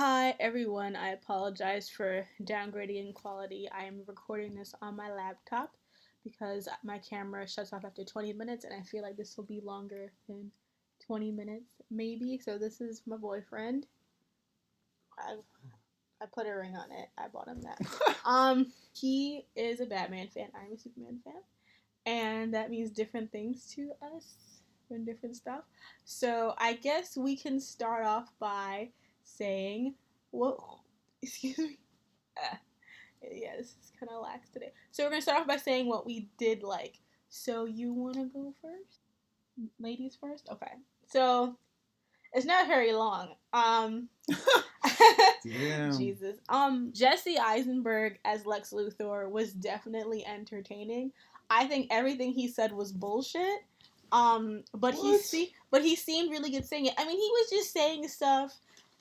Hi everyone, I apologize for downgrading in quality. I am recording this on my laptop because my camera shuts off after 20 minutes and I feel like this will be longer than 20 minutes, maybe. So this is my boyfriend. I put a ring on it. I bought him that. He is a Batman fan. I'm a Superman fan. And that means different things to us and different stuff. So I guess we can start off by saying what excuse me. Yeah, this is kind of lax today. So we're gonna start off by saying what we did like. So you wanna go first? Ladies first? Okay. So it's not very long. Damn. Jesus. Jesse Eisenberg as Lex Luthor was definitely entertaining. I think everything he said was bullshit. But he seemed really good saying it. I mean, he was just saying stuff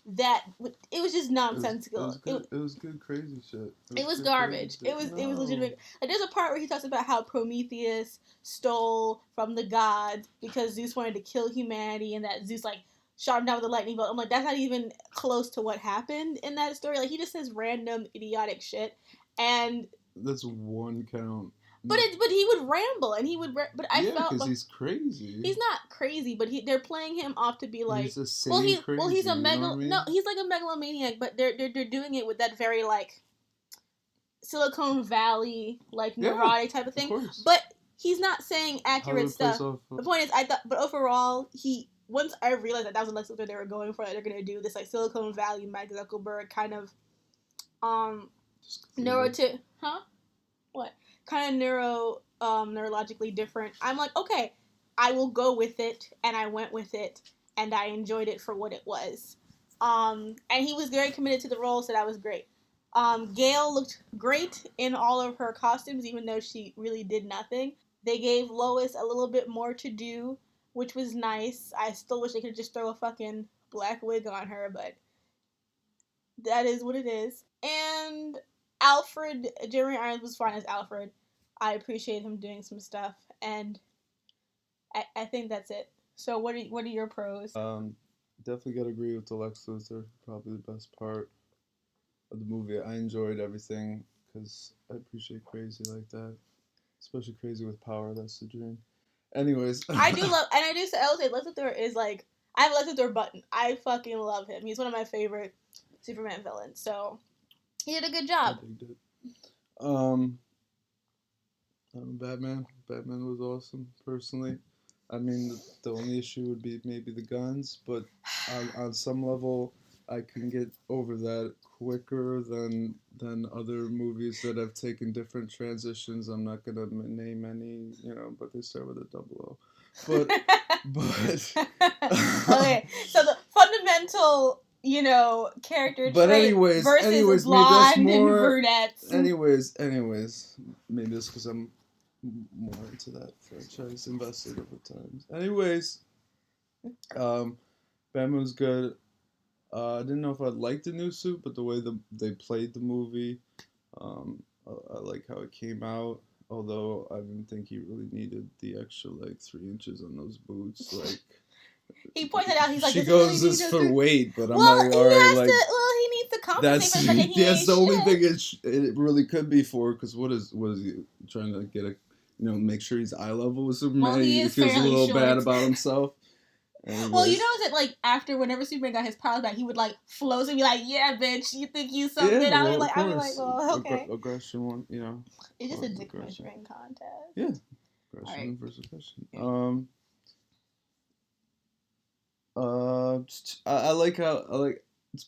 that it was just nonsensical. It was good crazy shit. It was garbage. It was legitimate. Like, there's a part where he talks about how Prometheus stole from the gods because Zeus wanted to kill humanity, and that Zeus shot him down with a lightning bolt. I'm like, that's not even close to what happened in that story. Like, he just says random idiotic shit, and that's one count. But he would ramble, and he would. But I felt because he's crazy. He's not crazy, but they're playing him off to be like. He's a crazy, he's a No, he's like a megalomaniac, but they're doing it with that very Silicon Valley neurotic type of thing. But he's not saying accurate stuff. The point is, but overall, once I realized that was the Lex Luthor they were going for, that they're gonna do this Silicon Valley Mike Zuckerberg kind of neurologically different. I'm like, okay, I will go with it, and I went with it, and I enjoyed it for what it was. And he was very committed to the role, so that was great. Gail looked great in all of her costumes, even though she really did nothing. They gave Lois a little bit more to do, which was nice. I still wish they could just throw a fucking black wig on her, but that is what it is. And Jeremy Irons was fine as Alfred. I appreciate him doing some stuff, and I think that's it. So what are your pros? Definitely gotta agree with the Lex Luthor. Probably the best part of the movie. I enjoyed everything because I appreciate crazy like that, especially crazy with power. That's the dream. Anyways, I will say Lex Luthor is I have a Lex Luthor button. I fucking love him. He's one of my favorite Superman villains. So he did a good job. I did. Batman was awesome, personally. I mean, the only issue would be maybe the guns, but on some level, I can get over that quicker than other movies that have taken different transitions. I'm not gonna name any, but they start with a double O. But okay, so the fundamental character but trait versus blonde and brunettes. Anyways, maybe it's because I'm more into that franchise, invested over times. Anyways, Batman was good. I didn't know if I liked the new suit, but the way they played the movie, I like how it came out. Although I didn't think he really needed the extra 3 inches on those boots. He pointed out, he's like, she goes this for weight, but I'm all right. He needs to compensate for something. That's the only thing it really could be for. Because what is he trying to get make sure he's eye level with Superman? Well, he feels a little bad about himself. Anyways. Well, you know that after whenever Superman got his powers back, he would float and be like, "Yeah, bitch, you think you something?" Yeah, I'd be like, "Well, okay." Aggression one, It's just a dick measuring contest. Yeah, aggression versus aggression. I like how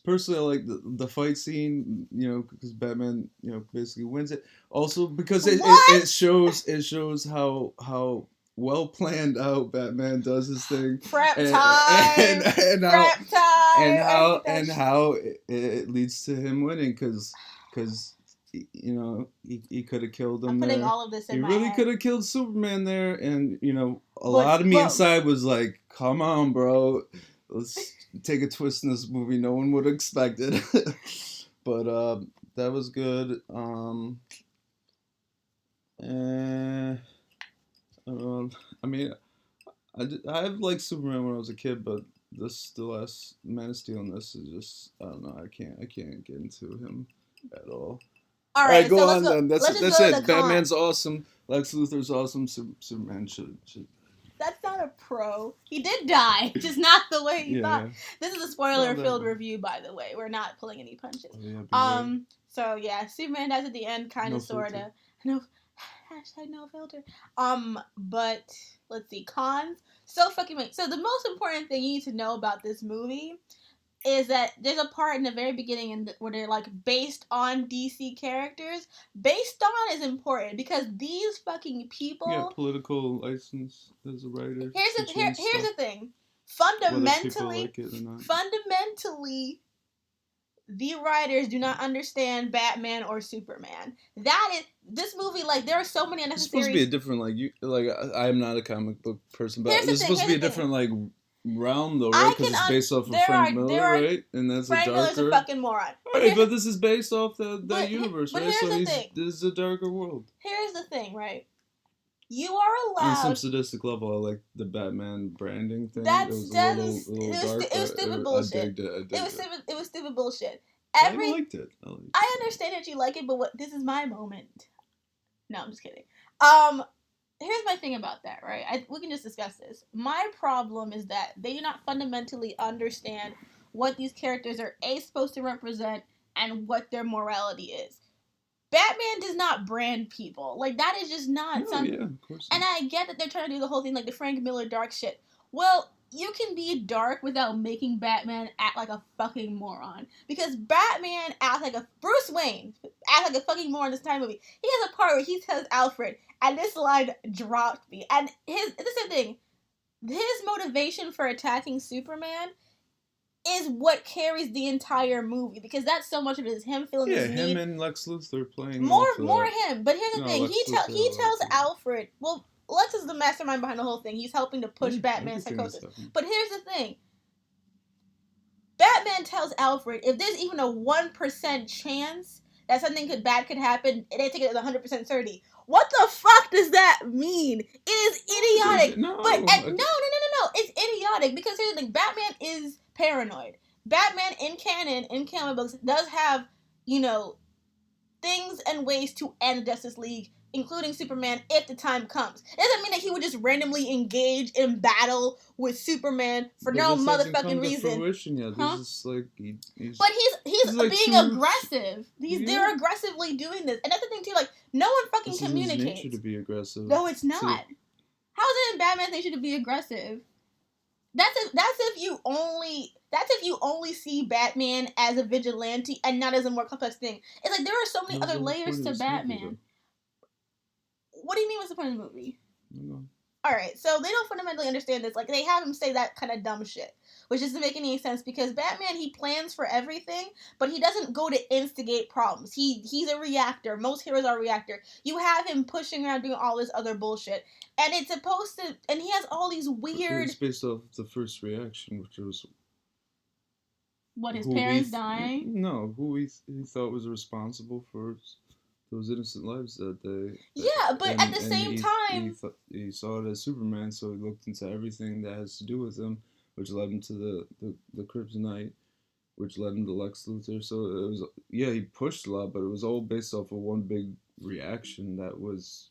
personally I like the fight scene, because Batman, basically wins it. Also because it shows how well planned out Batman does his thing. Prep time. And how it leads to him winning because he could have killed him. I'm putting all of this in my head. He really could have killed Superman there, and a lot of me inside was like, "Come on, bro, let's take a twist in this movie no one would have expected." But that was good. I mean, I have liked Superman when I was a kid, but the last Man of Steel in this is just, I don't know. I can't get into him at all. All All right, right, so go let's on go. then. Let's just That's go to the it. con. Batman's awesome. Lex Luthor's awesome. Superman should. That's not a pro. He did die, just not the way you thought. Yeah. This is a spoiler-filled review, by the way. We're not pulling any punches. Oh, yeah, beware. So yeah, Superman dies at the end, kind of, No sorta. filter. No, hashtag no filter. But let's see, cons. So fucking wait. So the most important thing you need to know about this movie is that there's a part in the very beginning where they're like based on DC characters. Based on is important because these fucking people. Yeah, political license as a writer. Here's the thing. Whether people like it or not. Fundamentally, the writers do not understand Batman or Superman. That is this movie. Like there are so many unnecessary. It's supposed to be a different I am not a comic book person, but it's supposed to be a different realm though, right? Because it's based off of Frank Miller, right? And that's Frank a darker. Miller's a fucking moron. Right, but this is based off that universe, right? So this is a darker world. Here's the thing, right? You are allowed. On some sadistic level, I like the Batman branding thing. It was dark. It was stupid bullshit. It was stupid bullshit. I liked it. I understand that you like it, but this is my moment. No, I'm just kidding. Here's my thing about that, right? We can just discuss this. My problem is that they do not fundamentally understand what these characters are supposed to represent and what their morality is. Batman does not brand people. Like, that is just not something. Yeah, of course. And I get that they're trying to do the whole thing, like the Frank Miller dark shit. Well, you can be dark without making Batman act like a fucking moron. Because Batman acts like Bruce Wayne acts like a fucking moron in this time movie. He has a part where he tells Alfred, and this line dropped me. And this is the thing. His motivation for attacking Superman is what carries the entire movie, because that's so much of it is him feeling this need. Him and Lex Luthor playing more him. But here's the thing: he tells Alfred. Well, Lex is the mastermind behind the whole thing. He's helping to push Batman's psychosis. But here's the thing: Batman tells Alfred, if there's even a 1% chance that something bad could happen, they take it as 100% certainty. What the fuck does that mean? It is idiotic. No, it's idiotic, because here's the thing: Batman is paranoid. Batman in canon, in comic books, does have, things and ways to end the Justice League, including Superman, if the time comes. It doesn't mean that he would just randomly engage in battle with Superman for no motherfucking reason. Huh? This is like but he's like being aggressive. They're aggressively doing this, and that's the thing too. Like, no one fucking communicates. It's his nature to be aggressive. No, it's not. How is it in Batman's nature to be aggressive? That's if you only see Batman as a vigilante and not as a more complex thing. It's like there are so many other layers to Batman. What do you mean? What's the point of the movie? Alright, so they don't fundamentally understand this. Like, they have him say that kind of dumb shit, which doesn't make any sense, because Batman, he plans for everything, but he doesn't go to instigate problems. He's a reactor. Most heroes are a reactor. You have him pushing around doing all this other bullshit, and it's supposed to, and he has all these weird... It's based off the first reaction, which was... What, his parents dying? No, who he thought was responsible for those innocent lives that day. Yeah, but at the same time... He saw it as Superman, so he looked into everything that has to do with him, which led him to the Kryptonite, which led him to Lex Luthor. So it was... Yeah, he pushed a lot, but it was all based off of one big reaction that was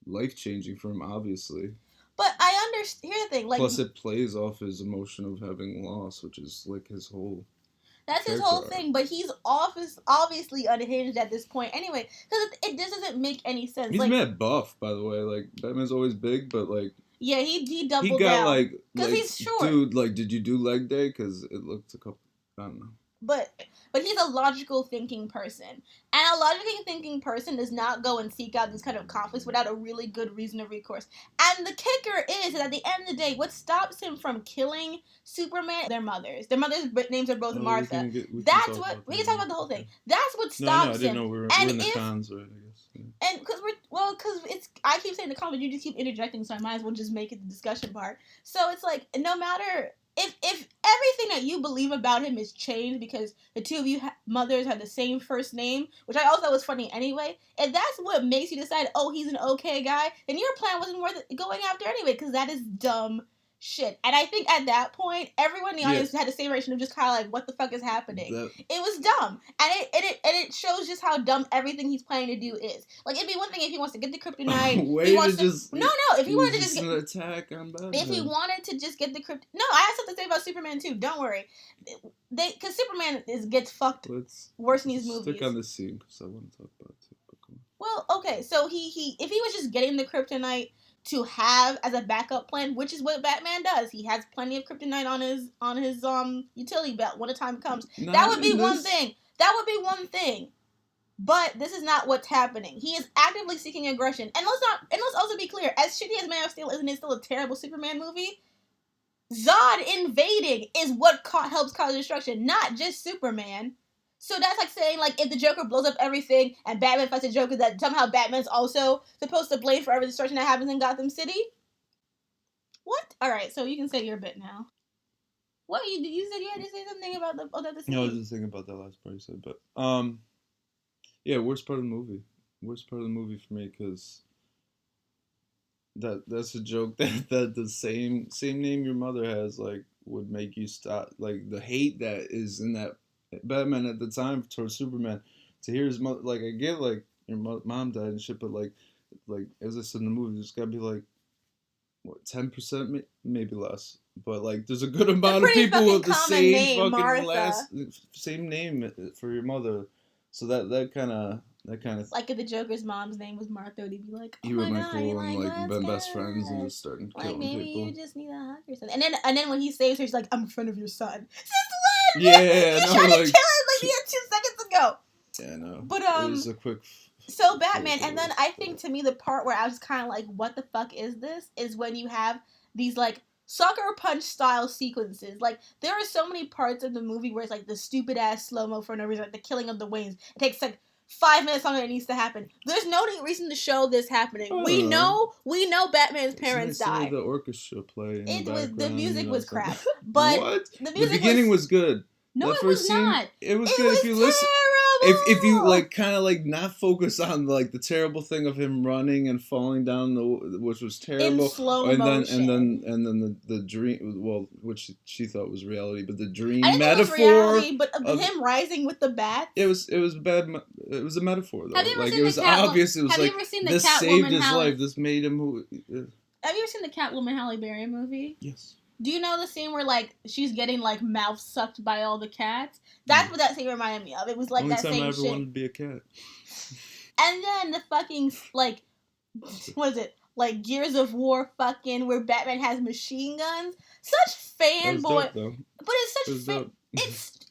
life-changing for him, obviously. But I understand... Here's the thing, like... Plus, it plays off his emotion of having loss, which is, like, his whole... That's his whole thing, but he's obviously unhinged at this point anyway, because it just doesn't make any sense. He's mad buff, by the way. Like, Batman's always big, but, like... Yeah, he doubled down. He got, like... Because he's short. Dude, like, did you do leg day? Because it looked a couple... I don't know. But he's a logical thinking person. And a logically thinking person does not go and seek out these kind of conflicts without a really good reason of recourse. And the kicker is that at the end of the day, what stops him from killing Superman, their mothers. Their mothers' names are both Martha. We can talk about the whole thing. That's what stops him. I didn't know we were in the cons, right, I guess. Yeah. And because I keep saying the comment, you just keep interjecting, so I might as well just make it the discussion part. So it's like, no matter... If everything that you believe about him is changed because the two of you mothers have the same first name, which I also thought was funny anyway, if that's what makes you decide, oh, he's an okay guy, then your plan wasn't worth going after anyway, because that is dumb shit. And I think at that point, everyone in the audience had the same reaction of just kind of like, what the fuck is happening? It was dumb. And it shows just how dumb everything he's planning to do is. Like, it'd be one thing if he wants to get the kryptonite. If he wanted to just get... an attack on Batman. If he wanted to just get the kryptonite... No, I have something to say about Superman, too. Don't worry. Because Superman gets fucked worse in these movies. Stick on this scene, because I want to talk about it, too. Well, okay, so if he was just getting the kryptonite to have as a backup plan, which is what Batman does. He has plenty of kryptonite on his utility belt when the time comes. That would be one thing. That would be one thing. But this is not what's happening. He is actively seeking aggression. And let's also be clear, as shitty as Man of Steel is, and it's still a terrible Superman movie, Zod invading is what helps cause destruction, not just Superman. So that's like saying, like, if the Joker blows up everything and Batman fights the Joker, that somehow Batman's also supposed to blame for every destruction that happens in Gotham City? What? Alright, so you can say your bit now. What? You said you had to say something about the scene? No, I was just thinking about that last part you said, but, yeah, worst part of the movie. Worst part of the movie for me, because that's a joke that the same name your mother has, like, would make you stop, like, the hate that is in that Batman at the time towards Superman, to hear his mother, like, I get, like, your mom died and shit, but, like, as I said in the movie, there's gotta be, like, what, 10%, maybe less, but, like, there's a good amount of people with the same name, fucking same name for your mother, so that kind of like if the Joker's mom's name was Martha, they'd be like, oh, he would my like God, go and like been best friends and just starting killing maybe people. Maybe you just need a hug or something. And then when he saves her, she's like, I'm a friend of your son. Since when? Yeah, you tried to kill him like he had 2 seconds ago. Yeah, no. But it was a quick. So Batman, and then I think to me the part where I was kind of like, what the fuck is this? Is when you have these like sucker punch style sequences. Like there are so many parts of the movie where it's like the stupid ass slow mo for no reason, like the killing of the Waynes. It takes like 5 minutes longer than it needs to happen. There's no reason to show this happening. Oh. We know Batman's parents died. The orchestra play. The music was crap, but what? The beginning was good. No, it was not. It was good if you listen. If you like kind of like not focus on like the terrible thing of him running and falling down which was terrible, in slow motion. and then the dream, well, which she thought was reality, but the dream metaphor, it was reality, but him rising with the bat. It was bad. It was a metaphor though. Have you ever like seen it was obvious. It was have like you ever seen the this Catwoman saved his life. This made him who. Have you ever seen the Catwoman Halle Berry movie? Yes. Do you know the scene where, like, she's getting, like, mouth sucked by all the cats? That's what that scene reminded me of. It was, like, Only that same shit. Only time I ever wanted to be a cat. And then the fucking, like, what is it? Like, Gears of War fucking, where Batman has machine guns. Such fanboy. But it's such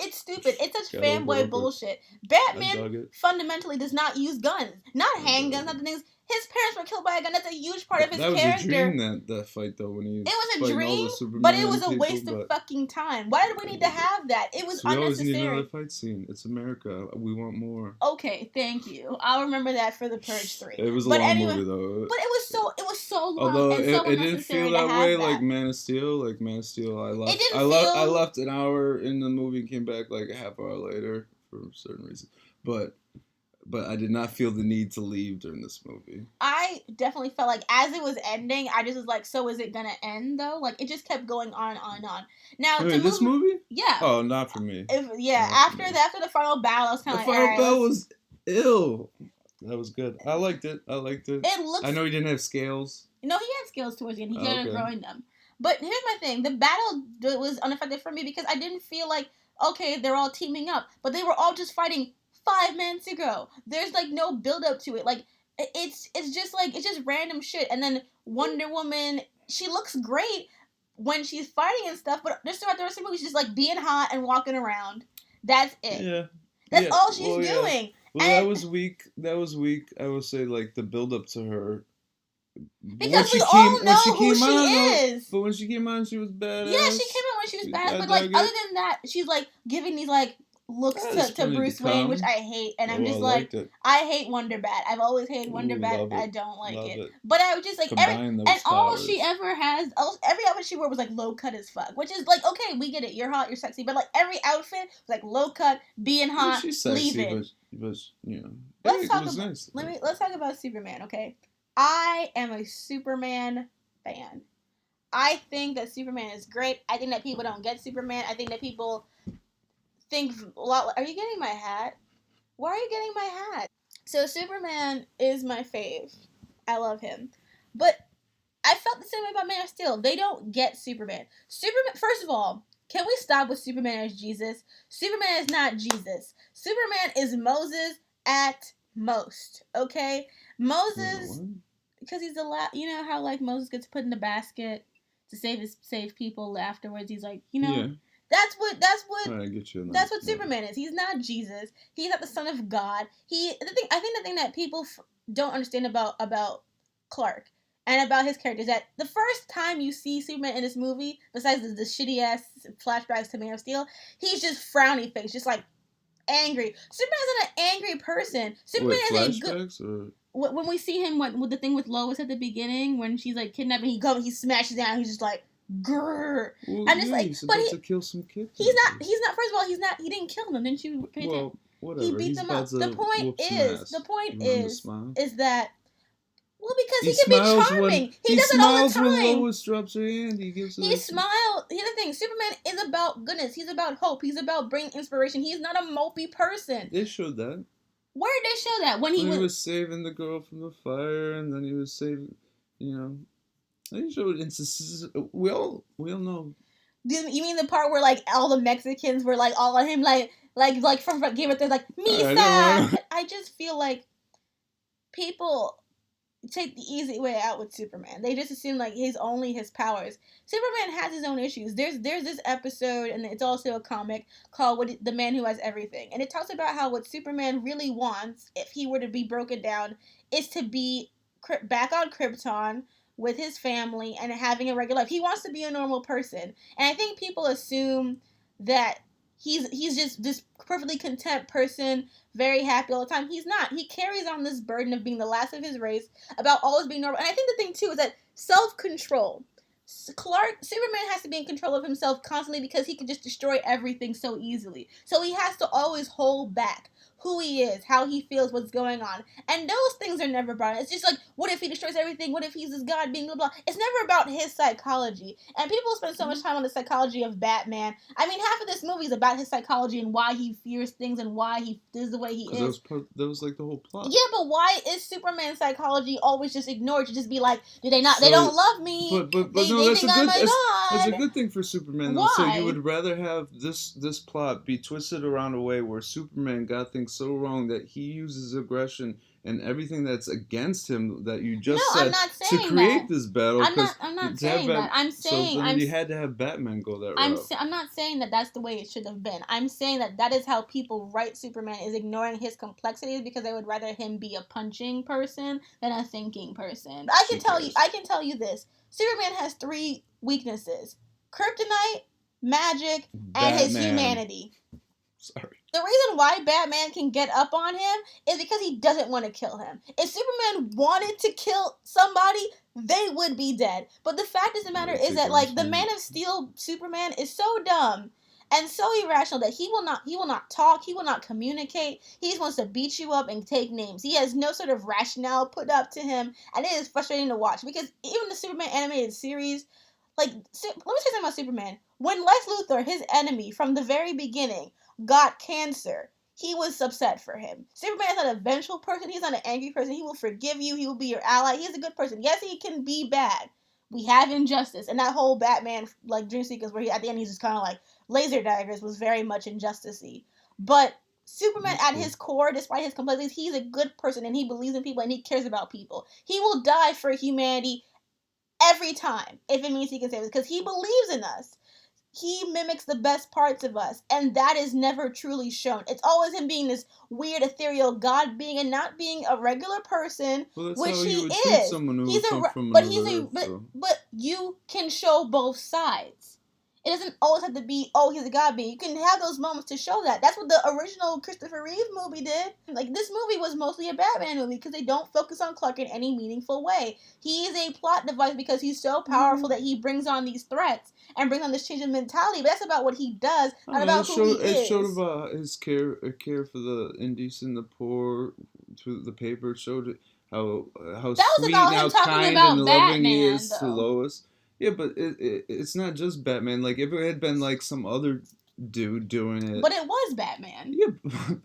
it's stupid. It's such fanboy bullshit. Batman fundamentally does not use guns. Not handguns, not the things. His parents were killed by a gun. That's a huge part of his character. That was a dream, that fight, though, when he was It was a dream, but it was a waste of fucking time. Why did we need to have that? It was unnecessary. We always need another fight scene. It's America. We want more. Okay, thank you. I'll remember that for The Purge 3. It was a long movie, though. But it was so long. Although and so it didn't feel that way, like Man of Steel. I left an hour in the movie and came back like a half hour later for a certain reason. But I did not feel the need to leave during this movie. I definitely felt like as it was ending, I just was like, so is it gonna end though? Like it just kept going on and on and on. Now this movie? Yeah. Oh, not for me. After the final battle, I was kind of like, the final battle was ill. That was good. I liked it. It looks. I know he didn't have scales. No, he had scales towards the end. He started growing them. But here's my thing: the battle was unaffected for me because I didn't feel like they're all teaming up, but they were all just fighting 5 minutes ago. There's like no build up to it. Like it's just random shit. And then Wonder Woman, she looks great when she's fighting and stuff, but just throughout the rest of the movie, she's just like being hot and walking around. That's it. Yeah. That's all she's doing. Well, that was weak. I would say like the build up to her. Because we all know who she is. But when she came on, she was badass. Yeah, she came on when she was badass. But like other than that, she's like giving these like looks to Bruce Wayne, which I hate, and I'm just like, I hate Wonder Bat. I've always hated Wonder Bat. I don't like it. But I was just like, all she ever has, every outfit she wore was like low cut as fuck, which is like, okay, we get it. You're hot, you're sexy, but like every outfit was like low cut, being hot, she's sexy, leaving. But you know, let's talk about nice. Let's talk about Superman. Okay, I am a Superman fan. I think that Superman is great. I think that people don't get Superman. I think that people think a lot. Are you getting my hat? Why are you getting my hat? So Superman is my fave. I love him, but I felt the same way about Man of Steel. They don't get Superman. Superman. First of all, can we stop with Superman as Jesus? Superman is not Jesus. Superman is Moses at most. Okay, Moses, because he's the last. You know how like Moses gets put in the basket to save people afterwards. He's like, Yeah. That's what I get you. that's what Superman is. He's not Jesus. He's not the son of God. I think the thing that people don't understand about Clark and about his character is that the first time you see Superman in this movie, besides the shitty ass flashbacks to Man of Steel, he's just frowny face, just like angry. Superman's not an angry person. Superman is a good. When we see him with the thing with Lois at the beginning, when she's like kidnapping, he smashes down. He's just like, grrr. Well, I'm just like, he's about to kill some kids. He's not. First of all, he's not. He didn't kill them. Didn't you? Well, whatever. He beat them up. The point is that. Well, because he can be charming. He does it all the time. When Lois drops her hand, he gives her. He smiles. Here's the thing: Superman is about goodness. He's about hope. He's about bringing inspiration. He's not a mopey person. They showed that. Where did they show that? When he was saving the girl from the fire, and then he was saving, They showed instances. We all know. You mean the part where like all the Mexicans were like all on him, like from Game of Thrones, like Misa? I just feel like people take the easy way out with Superman. They just assume like he's only his powers. Superman has his own issues. There's this episode, and it's also a comic called "The Man Who Has Everything," and it talks about how what Superman really wants, if he were to be broken down, is to be back on Krypton with his family and having a regular life. He wants to be a normal person, and I think people assume that he's just this perfectly content person, very happy all the time. He's not. He carries on this burden of being the last of his race, about always being normal. And I think the thing too is that self-control. Superman has to be in control of himself constantly because he can just destroy everything so easily. So he has to always hold back who he is, how he feels, what's going on. And those things are never brought. It's just like, what if he destroys everything? What if he's this god being blah, blah? It's never about his psychology. And people spend so much time on the psychology of Batman. I mean, half of this movie is about his psychology and why he fears things and why he is the way he is. That was like the whole plot. Yeah, but why is Superman's psychology always just ignored? To just be like, they don't love me. But they no, that's think I'm a god. That's a good thing for Superman. Though. Why? So you would rather have this plot be twisted around a way where Superman got things so wrong that he uses aggression and everything that's against him that you just said to create this battle. I'm not saying that. I'm saying you had to have Batman go that route. I'm not saying that that's the way it should have been. I'm saying that is how people write Superman, is ignoring his complexities because they would rather him be a punching person than a thinking person. I can tell you this. Superman has 3 weaknesses: kryptonite, magic, and his humanity. Sorry. The reason why Batman can get up on him is because he doesn't want to kill him. If Superman wanted to kill somebody, they would be dead. But the fact of the matter is that, like, the Man of Steel Superman is so dumb and so irrational that he will not talk, he will not communicate. He just wants to beat you up and take names. He has no sort of rationale put up to him, and it is frustrating to watch because even the Superman animated series, like, let me say something about Superman. When Lex Luthor, his enemy from the very beginning, got cancer, he was upset for him. Superman is not a vengeful person. He's not an angry person. He will forgive you. He will be your ally. He's a good person. Yes, he can be bad. We have injustice. And that whole Batman, like, dream sequence where at the end he's just kind of like laser daggers was very much injustice-y. But Superman at his core, despite his complexities, he's a good person and he believes in people and he cares about people. He will die for humanity every time if it means he can save us because he believes in us. He mimics the best parts of us, and that is never truly shown. It's always him being this weird, ethereal god being and not being a regular person, which he is. But you can show both sides. It doesn't always have to be, oh, he's a god being. You can have those moments to show that. That's what the original Christopher Reeve movie did. Like, this movie was mostly a Batman movie because they don't focus on Clark in any meaningful way. He is a plot device because he's so powerful that he brings on these threats and brings on this change in mentality. But that's about what he does, not about who he is. It showed about his care for the indecent, the poor, through the paper. It showed how sweet and how kind and loving he is to Lois. Yeah, but it's not just Batman. Like, if it had been like some other dude doing it. But it was Batman. Yeah,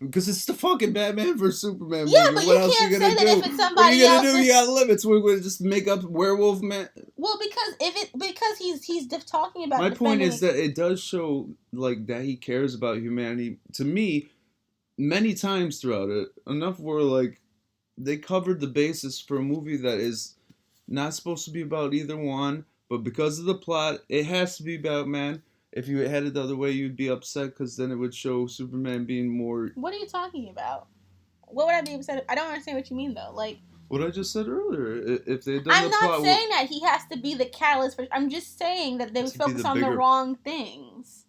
because it's the fucking Batman vs Superman Yeah, movie. but What you else can't you gonna say that do? if it's What are you somebody gonna do? else's. You got limits. We're gonna just make up Werewolf Man. Well, because he's talking about My point defending. is that it does show like that he cares about humanity. To me, many times throughout it, enough where like they covered the basis for a movie that is not supposed to be about either one, but because of the plot, it has to be Batman. If you had it the other way, you'd be upset because then it would show Superman being more. What are you talking about? What would I be upset? I don't understand what you mean though. Like What I just said earlier. If they had done I'm the not plot, saying that he has to be the catalyst for. I'm just saying that they would to be focus the on the bigger. wrong things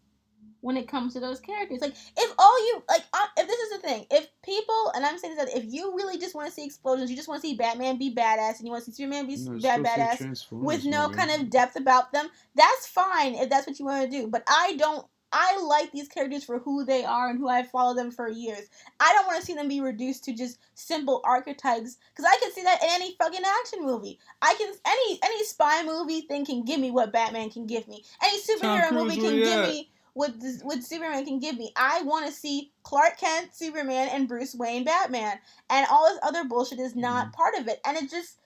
when it comes to those characters. Like if all you like, if this is the thing, if people, and I'm saying this, that if you really just want to see explosions, you just want to see Batman be badass, and you want to see Superman be badass with no kind of depth about them, that's fine if that's what you want to do. But I don't. I like these characters for who they are and who I've followed them for years. I don't want to see them be reduced to just simple archetypes because I can see that in any fucking action movie. I can any spy movie thing can give me what Batman can give me. Any superhero movie can give me what Superman can give me. I want to see Clark Kent, Superman, and Bruce Wayne, Batman, and all this other bullshit is not part of it. And it just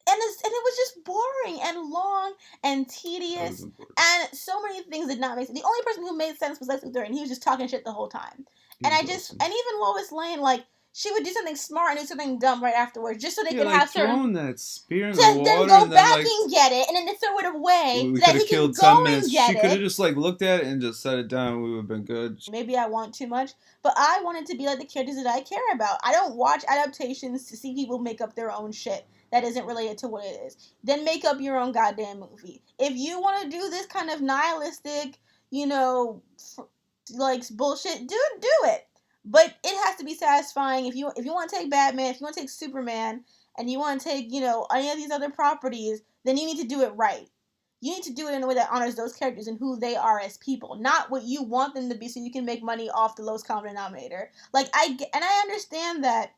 and it was just boring and long and tedious, and so many things did not make sense. The only person who made sense was Lex Luthor, and he was just talking shit the whole time. And I just and even Lois Lane, like she would do something smart and do something dumb right afterwards, just so they could have certain. That spear in the water, then go back and get it, and then throw it away so that he can go and get it. She could have just like looked at it and just set it down. We would have been good. Maybe I want too much, but I want it to be like the characters that I care about. I don't watch adaptations to see people make up their own shit that isn't related to what it is. Then make up your own goddamn movie. If you want to do this kind of nihilistic, like bullshit, do it. But it has to be satisfying. If you want to take Batman, if you want to take Superman, and you want to take any of these other properties, then you need to do it right. You need to do it in a way that honors those characters and who they are as people, not what you want them to be, so you can make money off the lowest common denominator. I understand that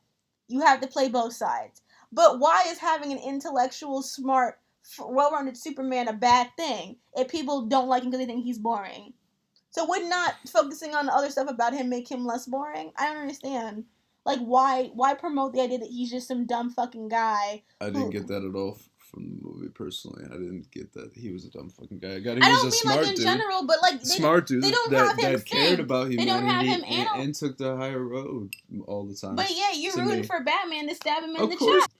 you have to play both sides, but why is having an intellectual, smart, well-rounded Superman a bad thing if people don't like him because they think he's boring? So would not focusing on the other stuff about him make him less boring? I don't understand. Like, why promote the idea that he's just some dumb fucking guy? I didn't get that at all from the movie personally. I didn't get that he was a dumb fucking guy. I don't mean like in general, but like smart dude. They don't have him that cared about humanity. They don't have him and took the higher road all the time. But yeah, you're rooting for Batman to stab him in the chest.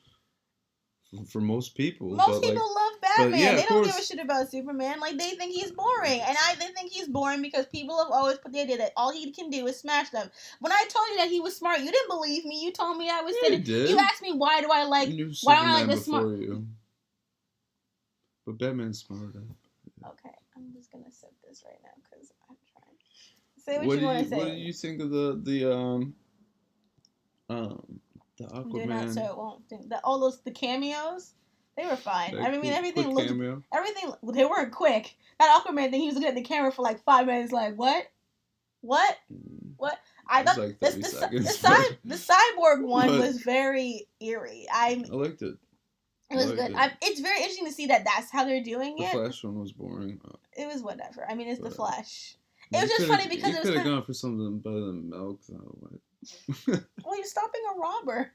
For most people. Most people love Batman. They don't give a shit about Superman. Like, they think he's boring. And they think he's boring because people have always put the idea that all he can do is smash them. When I told you that he was smart, you didn't believe me. You told me I was silly. You asked me why don't I like the smart. But Batman's smarter. Okay, I'm just gonna set this right now because I'm trying. Say what you want to say. What do you think of the Aquaman? Do not so it won't. The cameos, they were fine. Everything looked. Everything they weren't quick. That Aquaman thing, he was looking at the camera for like 5 minutes, like what? I thought like the cyborg one was very eerie. I liked it. It was good. It's very interesting to see that that's how they're doing it. The Flash one was boring. It was whatever. I mean, it's the Flash. It was just funny because it was. Could have gone for something better than milk, though. Well, you're stopping a robber.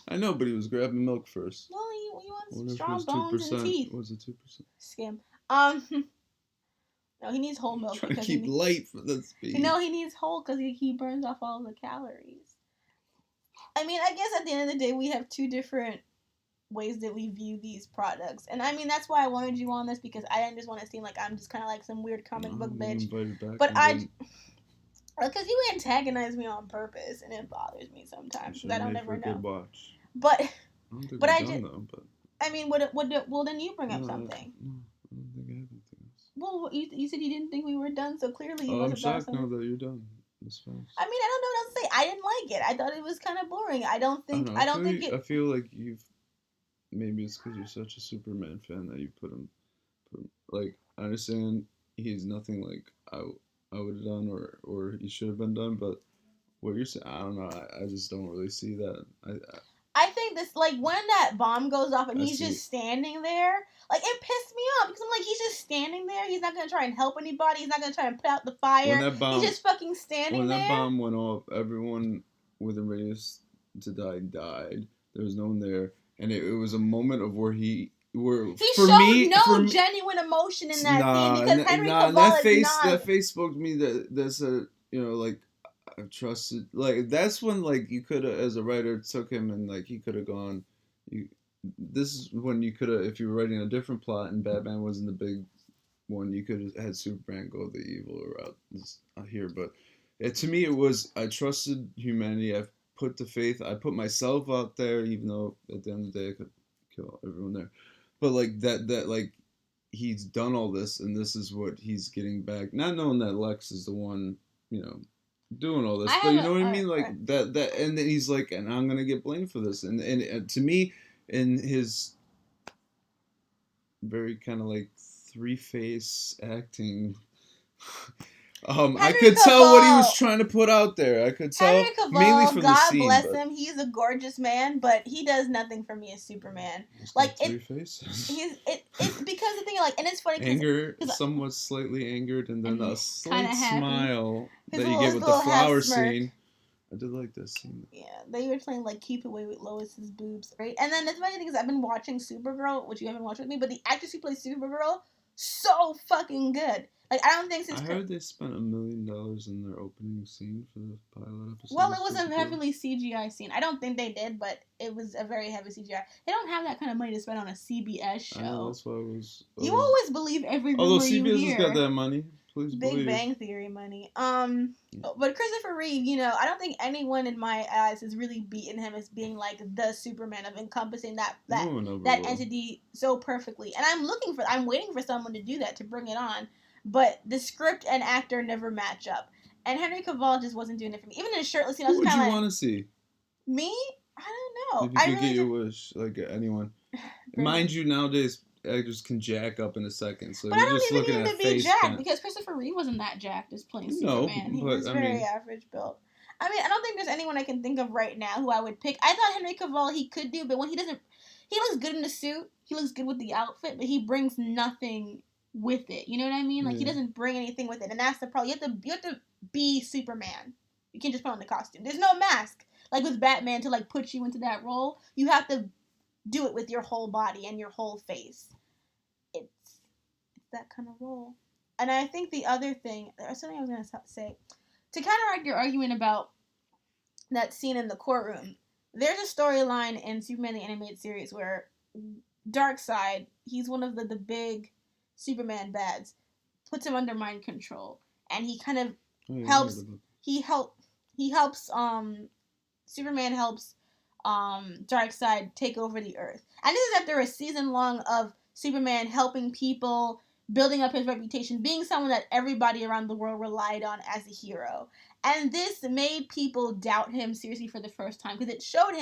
I know, but he was grabbing milk first. Well, he wants strong bones and teeth. What was it, 2%? Skim. No, he needs whole milk. Trying to keep light for the speed. No, he needs whole because he burns off all the calories. I mean, I guess at the end of the day, we have two different ways that we view these products. And I mean, that's why I wanted you on this, because I didn't just want to seem like I'm just kind of like some weird comic book bitch. But because you antagonize me on purpose, and it bothers me sometimes because I don't ever know. Watch. But I don't think I did. I mean, well, then you bring up something. No, I don't think I have anything else. Well, you said you didn't think we were done, so clearly you wasn't. I'm shocked now that you're done. This fast. I mean, I don't know what else to say. I didn't like it. I thought it was kind of boring. I don't think it. I feel like maybe it's because you're such a Superman fan that you put him like, I understand he's nothing like I would have done or he should have been done, but what you're saying, I don't know. I just don't really see that. I think this, like, when that bomb goes off and I he's see. just standing there, like, it pissed me off because I'm like, he's just standing there. He's not gonna try and help anybody. He's not gonna try and put out the fire. He's just fucking standing when there. that bomb went off, everyone within radius to die died. There was no one there, and it was a moment of where he showed no genuine emotion in that scene because Henry Cavill is not. That face spoke to me. That's a, you know, like, I trusted, like, that's when, like, you could have, as a writer, took him and, like, he could have gone. This is when you could have, if you were writing a different plot and Batman wasn't the big one, you could have had Superman go the evil route here. But to me, it was, I trusted humanity. I put the faith. I put myself out there, even though at the end of the day I could kill everyone there. But like that like, he's done all this, and this is what he's getting back. Not knowing that Lex is the one, you know, doing all this, but you know what I mean, like that, and then he's like, and I'm gonna get blamed for this, and to me, in his very kind of like three-face acting, I could tell what he was trying to put out there. I could tell Henry Cavill, mainly from the scene. God bless him. He's a gorgeous man, but he does nothing for me as Superman. Like, three faces. It's because the thing, like, and it's funny. Anger, somewhat slightly angered, and then a slight smile that you get with the flower scene. I did like that scene. Yeah, they were playing like Keep Away with Lois's boobs, right? And then the funny thing is, I've been watching Supergirl, which you haven't watched with me, but the actress who plays Supergirl, so fucking good. Like, I don't think since... I heard they spent $1 million in their opening scene for the pilot episode. Well, it was a heavily CGI scene. I don't think they did, but it was a very heavy CGI. They don't have that kind of money to spend on a CBS show. I know, that's why it was... You always believe every rumor although you CBS hear. has got that money. Please Big Bang Theory money. But Christopher Reeve, you know, I don't think anyone in my eyes has really beaten him as being like the Superman of encompassing that entity so perfectly. And I'm waiting for someone to do that, to bring it on. But the script and actor never match up. And Henry Cavill just wasn't doing it for me. Even in a shirtless scene, I was kind of like... Who would you want to see? Me? I don't know. If you could get your wish, like anyone. Mind you, nowadays... actors can jack up in a second, so but you're I don't just even looking need at to be face jacked because Christopher Reeve wasn't that jacked as playing Superman. He was very average built. I mean, I don't think there's anyone I can think of right now who I would pick. I thought Henry Cavill he could do, but when he doesn't, he looks good in the suit. He looks good with the outfit, but he brings nothing with it. You know what I mean? Like he doesn't bring anything with it, and that's the problem. You have to be Superman. You can't just put on the costume. There's no mask like with Batman to like put you into that role. You have to do it with your whole body and your whole face. It's that kind of role. And I think the other thing, there's something I was going to say, to counteract your argument about that scene in the courtroom, there's a storyline in Superman the Animated Series where Darkseid, he's one of the big Superman bads, puts him under mind control, and he kind of Superman helps Darkseid take over the Earth. And this is after a season long of Superman helping people, building up his reputation, being someone that everybody around the world relied on as a hero. And this made people doubt him seriously for the first time because it showed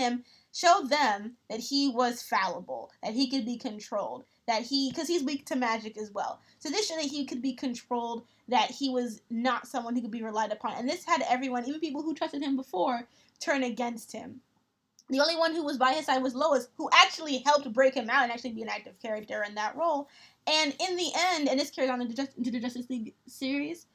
them that he was fallible, that he could be controlled, because he's weak to magic as well. So this showed that he could be controlled, that he was not someone who could be relied upon. And this had everyone, even people who trusted him before, turn against him. The only one who was by his side was Lois, who actually helped break him out and actually be an active character in that role. And in the end, and this carries on into the Justice League series,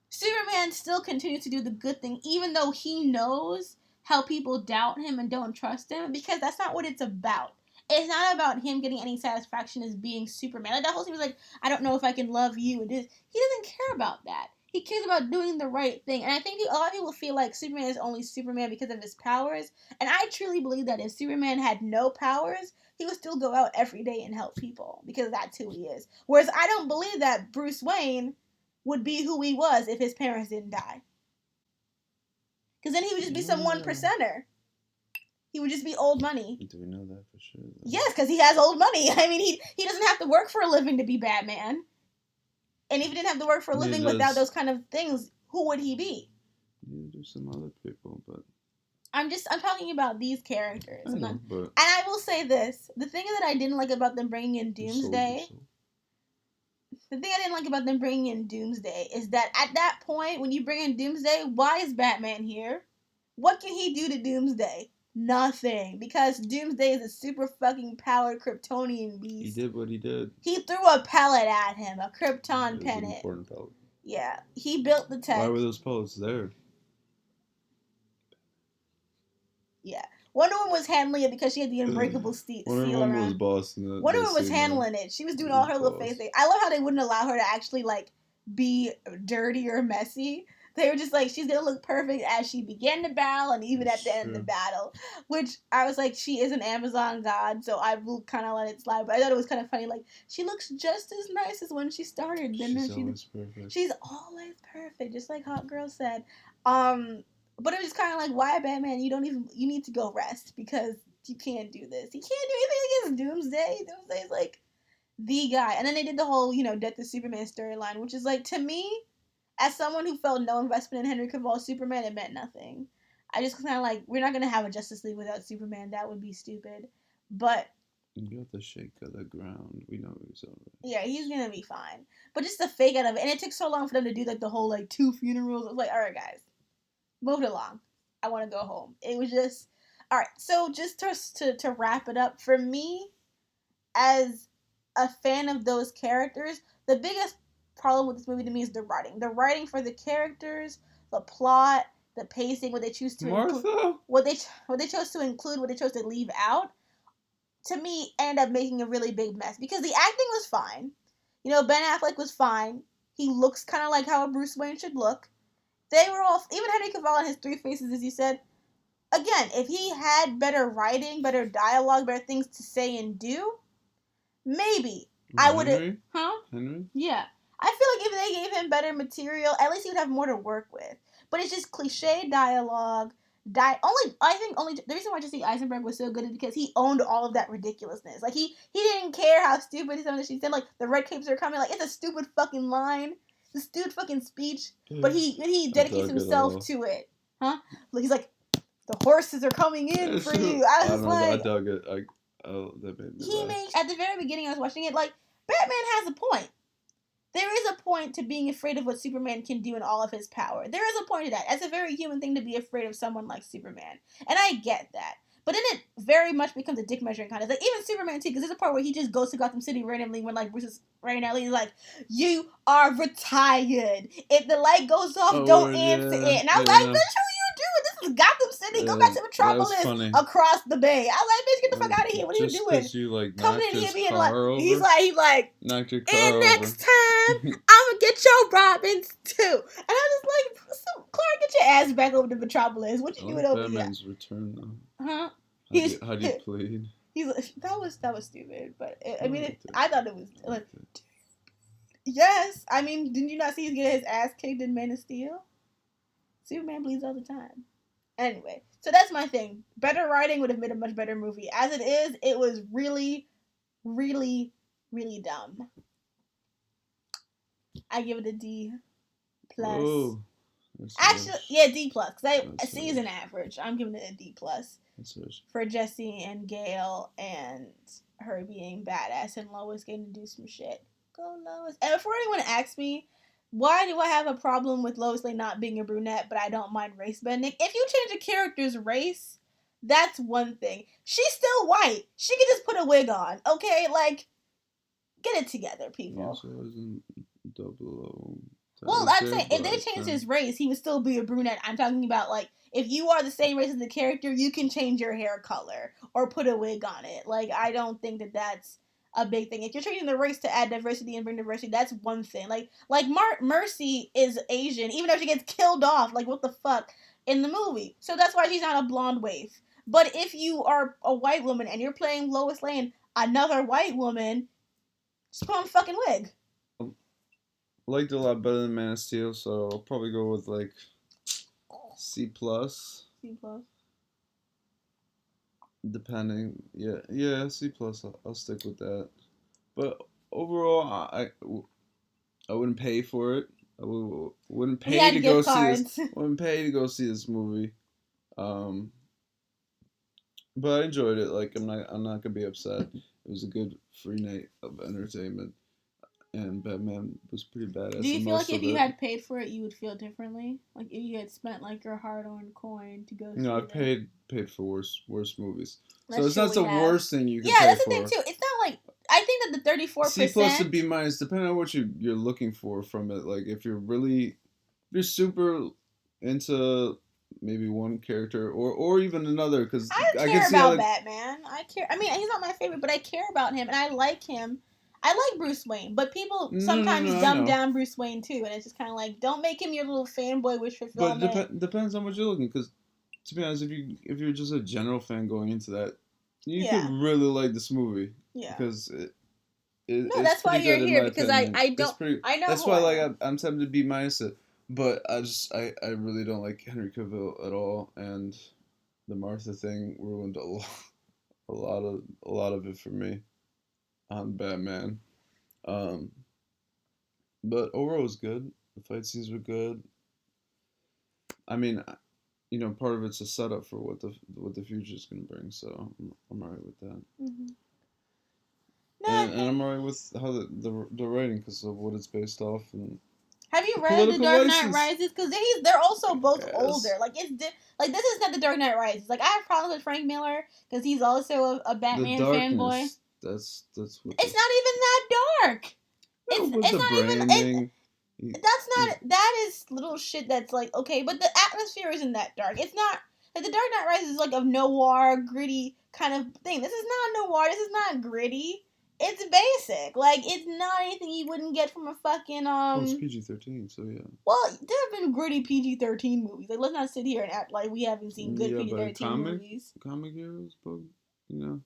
Superman still continues to do the good thing, even though he knows how people doubt him and don't trust him, because that's not what it's about. It's not about him getting any satisfaction as being Superman. Like, that whole scene was like, I don't know if I can love you. He doesn't care about that. He cares about doing the right thing. And I think a lot of people feel like Superman is only Superman because of his powers. And I truly believe that if Superman had no powers, he would still go out every day and help people because that's who he is. Whereas I don't believe that Bruce Wayne would be who he was if his parents didn't die. Because then he would just be some 1%er. He would just be old money. Do we know that for sure? Though? Yes, because he has old money. I mean, he doesn't have to work for a living to be Batman. And if he didn't have to work for a living without those kind of things, who would he be? There's some other people, but... I'm talking about these characters. I know, but... And I will say this. The thing that I didn't like about them bringing in Doomsday... The thing I didn't like about them bringing in Doomsday is that at that point, when you bring in Doomsday, why is Batman here? What can he do to Doomsday? Nothing. Because Doomsday is a super fucking powered Kryptonian beast. He did what he did. He threw a pellet at him, a Krypton It was pennant. an important pellet. Yeah. He built the tech. Why were those pellets there? Yeah. Wonder Woman was handling it because she had the unbreakable seal Wonder Woman around. was bossing it. Wonder Woman was handling it. She was doing all her little face things. I love how they wouldn't allow her to actually like be dirty or messy. They were just like, she's gonna look perfect as she began the battle and even at the end of the battle. Which I was like, she is an Amazon god, so I will kind of let it slide. But I thought it was kind of funny. Like, she looks just as nice as when she started. She's always perfect. She's always perfect, just like Hot Girl said. But it was kind of like, why, Batman? You need to go rest because you can't do this. He can't do anything against Doomsday. Doomsday's like the guy. And then they did the whole, Death of Superman storyline, which is like, to me, as someone who felt no investment in Henry Cavill's Superman, it meant nothing. I just kind of like, we're not going to have a Justice League without Superman. That would be stupid. But you got the shake of the ground. We know he's alright. Yeah, he's going to be fine. But just the fake out of it. And it took so long for them to do like the whole like 2 funerals. I was like, all right, guys, move it along. I want to go home. It was just, all right. So just to wrap it up, for me, as a fan of those characters, the biggest problem with this movie to me is the writing. The writing for the characters, the plot, the pacing, what they choose to include, what they chose to include, what they chose to leave out, to me ended up making a really big mess. Because the acting was fine. Ben Affleck was fine. He looks kind of like how a Bruce Wayne should look. They were all, even Henry Cavill and his 3 faces, as you said. Again, if he had better writing, better dialogue, better things to say and do, maybe I would have. Huh? Henry? Yeah. I feel like if they gave him better material, at least he would have more to work with. But it's just cliche dialogue. Only the reason why Jesse Eisenberg was so good is because he owned all of that ridiculousness. Like he didn't care how stupid some of the she said. Like the red capes are coming. Like it's a stupid fucking line. It's a stupid fucking speech. But he dedicates himself to it. Huh? Like he's like, the horses are coming in for you. I was like, I dug it. That made me laugh. At the very beginning, I was watching it like, Batman has a point. There is a point to being afraid of what Superman can do in all of his power. There is a point to that. It's a very human thing to be afraid of someone like Superman. And I get that. But then it very much becomes a dick measuring contest. Like, even Superman, too, because there's a part where he just goes to Gotham City randomly when, like, Bruce is right now. He's like, you are retired. If the light goes off, don't answer it. And I was like, bitch, who you doing? This is Gotham City. Go back to Metropolis across the bay. I was like, bitch, get the fuck out of here. What are you doing? You, like, coming in here being like, he's like, knocked your car and next time, I'm gonna get your Robins, too. And I was like, Clark, get your ass back over to Metropolis. What you doing over here? Batman's return, though. Huh? How do you plead? That was stupid, but I thought it was like, yes. I mean, didn't you not see him get his ass kicked in Man of Steel? Superman bleeds all the time. Anyway, so that's my thing. Better writing would have made a much better movie. As it is, it was really, really, really dumb. I give it a D plus. Oh, actually, yeah, D plus. A C is an average. I'm giving it a D plus for Jesse and Gail and her being badass and Lois getting to do some shit. Go Lois. And before anyone asks me, why do I have a problem with Lois Lane not being a brunette, but I don't mind race bending? If you change a character's race, that's one thing. She's still white. She can just put a wig on, okay? Like, get it together, people. Yeah, so it wasn't double. Well, I'm saying, if they changed his race, he would still be a brunette. I'm talking about, like, if you are the same race as the character, you can change your hair color or put a wig on it. Like, I don't think that that's a big thing. If you're changing the race to add diversity and bring diversity, that's one thing. Like Mercy is Asian, even though she gets killed off. Like, what the fuck in the movie? So that's why she's not a blonde waif. But if you are a white woman and you're playing Lois Lane, another white woman, just put on a fucking wig. Liked it a lot better than Man of Steel, so I'll probably go with like C plus. C plus. Depending, yeah, C plus. I'll stick with that. But overall, I wouldn't pay for it. I wouldn't pay to go see this. Wouldn't pay to go see this movie. But I enjoyed it. Like I'm not gonna be upset. It was a good free night of entertainment. and Batman was pretty badass. Do you in feel most like if of you it. had paid for it, you would feel differently? Like if you had spent like your hard-earned coin to go see I it? paid for worse movies. So That's it's true. not We the have. worst thing you can Yeah, pay that's the thing for. too. It's not like I think that the 34%. C+ to B minus, depending on what you're looking for from it. Like if you're super into maybe one character or even another, because I I can care see how about like Batman. I care. I mean, he's not my favorite, but I care about him, and I like him. I like Bruce Wayne, but people sometimes I dumb know. down Bruce Wayne too, and it's just kind of like, don't make him your little fanboy wish But fulfillment. depends on what you're looking. Because to be honest, if you're just a general fan going into that, you could Yeah, really like this movie yeah. because No, it's that's why pretty you're good in here my because opinion. I It's don't pretty. I know That's who why I like am. I'm tempted to be minus it, but I really don't like Henry Cavill at all, and the Martha thing ruined a lot of it for me on Batman. Um, but overall it was good. The fight scenes were good. I mean, part of it's a setup for what the future is gonna bring. So I'm alright with that. Mm-hmm. No, I And I'm think. alright with how the writing because of what it's based off and Have you read The political Dark Knight license. Rises? Because they're also both older. Yes. Like like this is not The Dark Knight Rises. Like I have problems with Frank Miller because he's also a The Batman fanboy. darkness. That's what It's not even that dark. no, with It's the not even branding. that's He's, not that is little shit that's like okay, but the atmosphere isn't that dark. It's not like The Dark Knight Rises is like a noir, gritty kind of thing. This is not noir. This is not gritty. It's basic. Like it's not anything you wouldn't get from a fucking well, it's PG-13, so yeah. Well, there have been gritty PG-13 movies. Like let's not sit here and act like we haven't seen good Yeah, but PG-13 movies. comic heroes, but not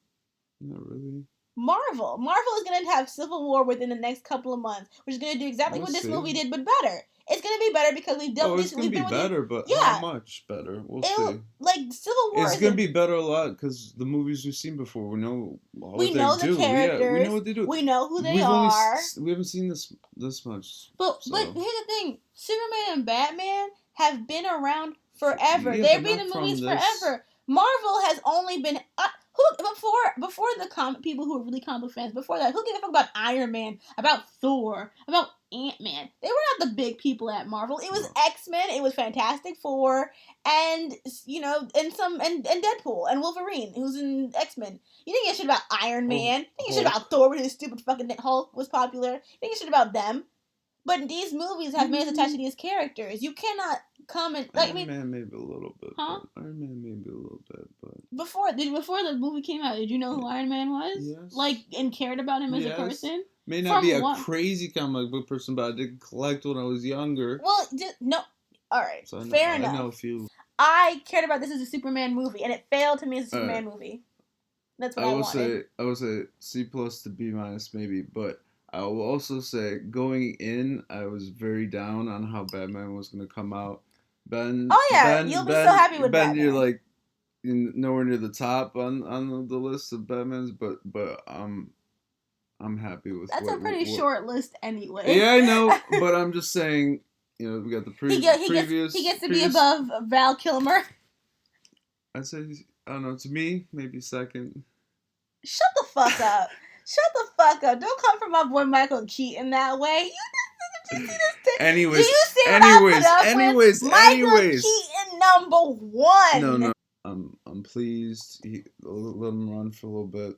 really. Marvel is gonna have Civil War within the next couple of months, which is gonna do exactly We'll what this see. movie did, but better. It's gonna be better because we've dealt Oh, with it's this. gonna We've be been with this. better, but how Yeah, much better? We'll see. it'll like Civil War It's is gonna be better a lot because the movies we've seen before, we know we what they know the do. Yeah, we know characters. what they do. We know who they We've only are. we haven't seen this much. But So here's the thing: Superman and Batman have been around forever. yeah, They've but been not in from movies this. forever. Marvel has only been who before the comic people who are really comic book fans. Before that, who gave a fuck about Iron Man, about Thor, about Ant-Man? They were not the big people at Marvel. It was No. X-Men, it was Fantastic Four, and and Deadpool and Wolverine, who's in X-Men. You didn't get shit about Iron Man. You didn't get shit Hulk. about Thor when his stupid fucking Hulk was popular. You didn't get shit about them. But these movies have made us attached to these characters. You cannot come and like I Iron mean, Man maybe a little bit, huh? but Iron Man maybe a little bit, but Before the movie came out, did you know who Iron Man was? yes, Like and cared about him as a yes. person? May not be From a what? crazy comic book person, but I did collect when I was younger. Well, no. All right, So fair I know enough. a few. I cared about this as a Superman movie, and it failed to me as a All right. Superman movie. That's what I wanted. I will say C+ to B minus maybe, but I will also say going in, I was very down on how Batman was gonna come out. Oh yeah, you'll be so happy with You're Batman. like nowhere near the top on the list of Batmans, but I'm happy with That's a pretty what. short list anyway. Yeah, I know, but I'm just saying. We got the He gets to be above Val Kilmer. I'd say I don't know. To me, maybe second. Shut the fuck up. Shut the fuck up. Don't come from my boy Michael Keaton that way. Did you see this? Anyways, Do you see what I put up with? Michael anyways. Keaton number one. No. I'm pleased. Let him run for a little bit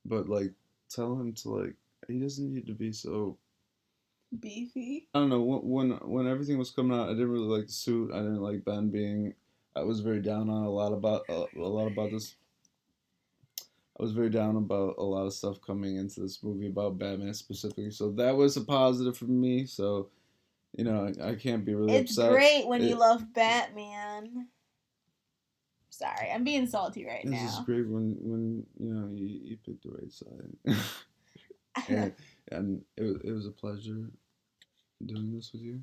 but like, tell him to like, he doesn't need to be so Beefy. I don't know when everything was coming out. I didn't really like the suit. I didn't like Ben being. I was very down on a lot about this. I was very down about a lot of stuff coming into this movie about Batman specifically. So that was a positive for me. So, I can't be really It's upset. great when you love Batman. Sorry, I'm being salty right It's just now. great when you picked the right side. and it was a pleasure doing this with you.